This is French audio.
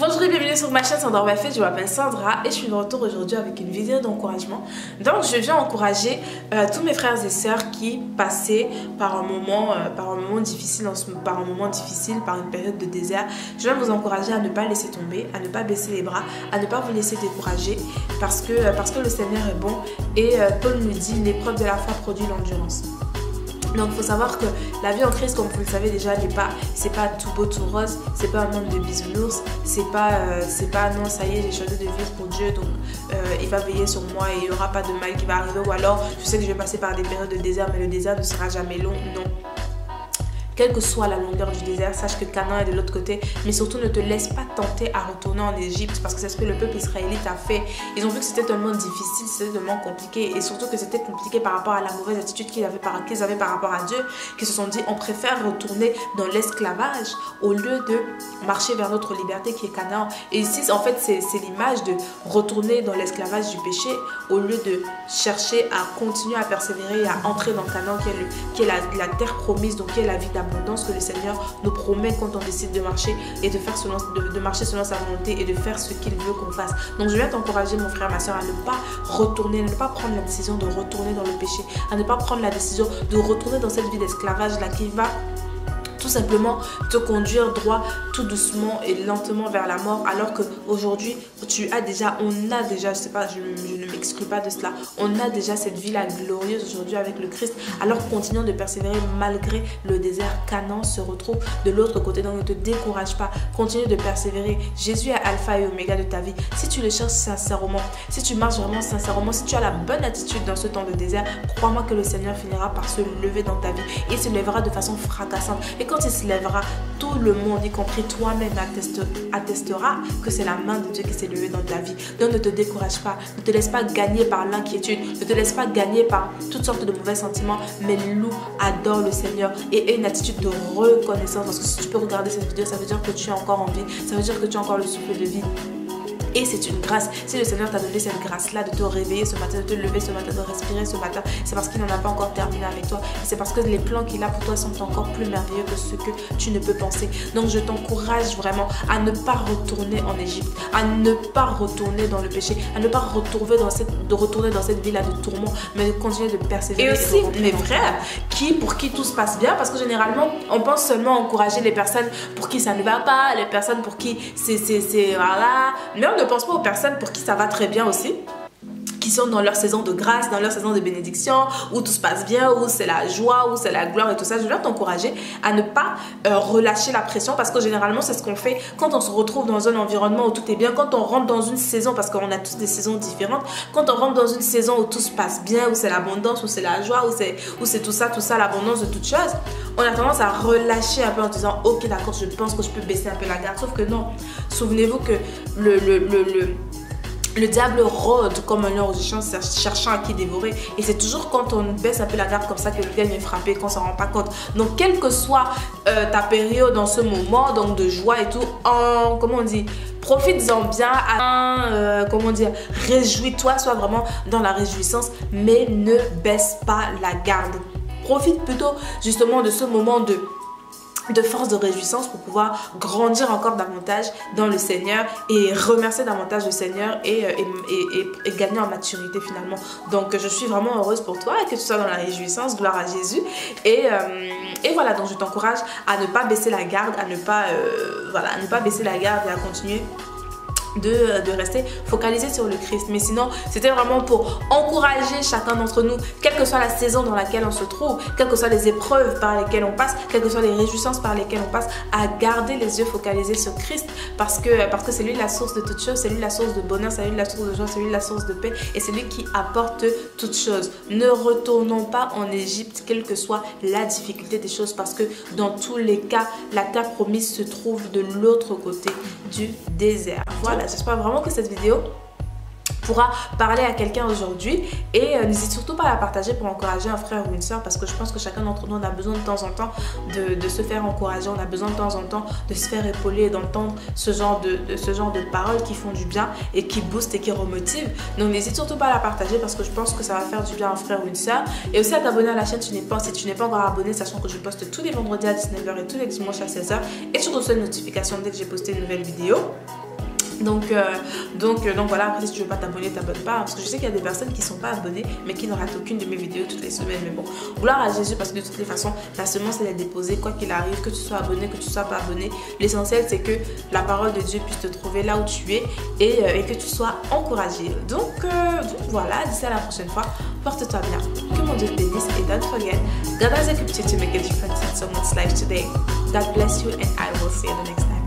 Bonjour et bienvenue sur ma chaîne Sandra Wafet, je m'appelle Sandra et je suis de retour aujourd'hui avec une vidéo d'encouragement. Donc je viens encourager tous mes frères et sœurs qui passaient par un moment difficile, par une période de désert. Je viens vous encourager à ne pas laisser tomber, à ne pas baisser les bras, à ne pas vous laisser décourager parce que le Seigneur est bon et Paul nous dit l'épreuve de la foi produit l'endurance. Donc il faut savoir que la vie en Christ, comme vous le savez déjà, c'est pas tout beau tout rose, c'est pas un monde de bisounours, c'est pas non ça y est j'ai choisi de vivre pour Dieu donc il va veiller sur moi et il n'y aura pas de mal qui va arriver, ou alors je sais que je vais passer par des périodes de désert mais le désert ne sera jamais long. Non. Quelle que soit la longueur du désert, sache que Canaan est de l'autre côté, mais surtout ne te laisse pas tenter à retourner en Égypte parce que c'est ce que le peuple israélite a fait. Ils ont vu que c'était tellement difficile, c'était tellement compliqué et surtout que c'était compliqué par rapport à la mauvaise attitude qu'ils avaient par rapport à Dieu, qu'ils se sont dit on préfère retourner dans l'esclavage au lieu de marcher vers notre liberté qui est Canaan. Et ici en fait c'est l'image de retourner dans l'esclavage du péché au lieu de chercher à continuer à persévérer et à entrer dans Canaan qui est la terre promise, donc qui est la vie d'abondance que le Seigneur nous promet quand on décide de marcher et de marcher selon sa volonté et de faire ce qu'il veut qu'on fasse. Donc je viens t'encourager mon frère, ma soeur, à ne pas retourner, à ne pas prendre la décision de retourner dans le péché, à ne pas prendre la décision de retourner dans cette vie d'esclavage là qui va tout simplement te conduire droit, tout doucement et lentement vers la mort, alors qu'aujourd'hui, on a déjà, je sais pas, je ne m'exclus pas de cela, on a déjà cette vie-là glorieuse aujourd'hui avec le Christ, alors continuons de persévérer malgré le désert. Canaan se retrouve de l'autre côté, donc ne te décourage pas, continue de persévérer. Jésus est alpha et oméga de ta vie. Si tu le cherches sincèrement, si tu marches vraiment sincèrement, si tu as la bonne attitude dans ce temps de désert, crois-moi que le Seigneur finira par se lever dans ta vie et se lèvera de façon fracassante. Et quand il se lèvera, tout le monde, y compris toi-même, attestera que c'est la main de Dieu qui s'est levée dans ta vie. Donc ne te décourage pas, ne te laisse pas gagner par l'inquiétude, ne te laisse pas gagner par toutes sortes de mauvais sentiments, mais loue, adore le Seigneur et aie une attitude de reconnaissance. Parce que si tu peux regarder cette vidéo, ça veut dire que tu es encore en vie, ça veut dire que tu as encore le souffle de vie. Et c'est une grâce. Si le Seigneur t'a donné cette grâce-là de te réveiller ce matin, de te lever ce matin, de respirer ce matin, c'est parce qu'il n'en a pas encore terminé avec toi. Et c'est parce que les plans qu'il a pour toi sont encore plus merveilleux que ce que tu ne peux penser. Donc je t'encourage vraiment à ne pas retourner en Égypte, à ne pas retourner dans le péché, à ne pas retourner dans cette vie-là de tourment, mais de continuer de persévérer. Et aussi mes frères, pour qui tout se passe bien, parce que généralement, on pense seulement encourager les personnes pour qui ça ne va pas, les personnes pour qui voilà. Mais on ne pense pas aux personnes pour qui ça va très bien aussi, qui sont dans leur saison de grâce, dans leur saison de bénédiction, où tout se passe bien, où c'est la joie, où c'est la gloire et tout ça. Je viens t'encourager à ne pas relâcher la pression, parce que généralement c'est ce qu'on fait quand on se retrouve dans un environnement où tout est bien, quand on rentre dans une saison, parce qu'on a tous des saisons différentes, quand on rentre dans une saison où tout se passe bien, où c'est l'abondance, où c'est la joie, où c'est tout ça, l'abondance de toutes choses, on a tendance à relâcher un peu en disant ok d'accord, je pense que je peux baisser un peu la garde, sauf que non. Souvenez-vous que le diable rôde comme un lion rugissant cherchant à qui dévorer, et c'est toujours quand on baisse un peu la garde comme ça que le diable est frappé, qu'on s'en rend pas compte. Donc quelle que soit ta période dans ce moment donc de joie et tout, comment on dit, profites-en bien, réjouis-toi, sois vraiment dans la réjouissance, mais ne baisse pas la garde. Profite plutôt justement de ce moment de force de réjouissance pour pouvoir grandir encore davantage dans le Seigneur et remercier davantage le Seigneur et gagner en maturité finalement. Donc je suis vraiment heureuse pour toi et que tu sois dans la réjouissance, gloire à Jésus. Et voilà, donc je t'encourage à ne pas baisser la garde, à ne pas baisser la garde et à continuer de rester focalisé sur le Christ. Mais sinon, c'était vraiment pour encourager chacun d'entre nous, quelle que soit la saison dans laquelle on se trouve, quelles que soient les épreuves par lesquelles on passe, quelles que soient les réjouissances par lesquelles on passe, à garder les yeux focalisés sur Christ, parce que c'est lui la source de toutes choses, c'est lui la source de bonheur, c'est lui la source de joie, c'est lui la source de paix, et c'est lui qui apporte toutes choses. Ne retournons pas en Égypte, quelle que soit la difficulté des choses, parce que dans tous les cas, la terre promise se trouve de l'autre côté du désert. Voilà, j'espère vraiment que cette vidéo pourras parler à quelqu'un aujourd'hui et n'hésite surtout pas à la partager pour encourager un frère ou une soeur, parce que je pense que chacun d'entre nous on a besoin de temps en temps de se faire encourager, on a besoin de temps en temps de se faire épauler et d'entendre ce genre de paroles qui font du bien et qui boostent et qui remotivent. Donc n'hésite surtout pas à la partager parce que je pense que ça va faire du bien à un frère ou une soeur, et aussi à t'abonner à la chaîne si tu n'es pas encore abonné, sachant que je poste tous les vendredis à 19 h et tous les dimanches à 16 h, et tu reçois une notification dès que j'ai posté une nouvelle vidéo. Donc voilà, après si tu veux pas t'abonner, t'abonnes pas, parce que je sais qu'il y a des personnes qui sont pas abonnées mais qui ne ratent aucune de mes vidéos toutes les semaines. Mais bon, gloire à Jésus, parce que de toutes les façons la semence elle est déposée, quoi qu'il arrive, que tu sois abonné, que tu sois pas abonné, l'essentiel c'est que la parole de Dieu puisse te trouver là où tu es et que tu sois encouragé. Donc voilà, d'ici à la prochaine fois, porte-toi bien, que mon Dieu te bénisse, et don't forget, God has equipped you to make a difference in someone's life today. God bless you and I will see you the next time.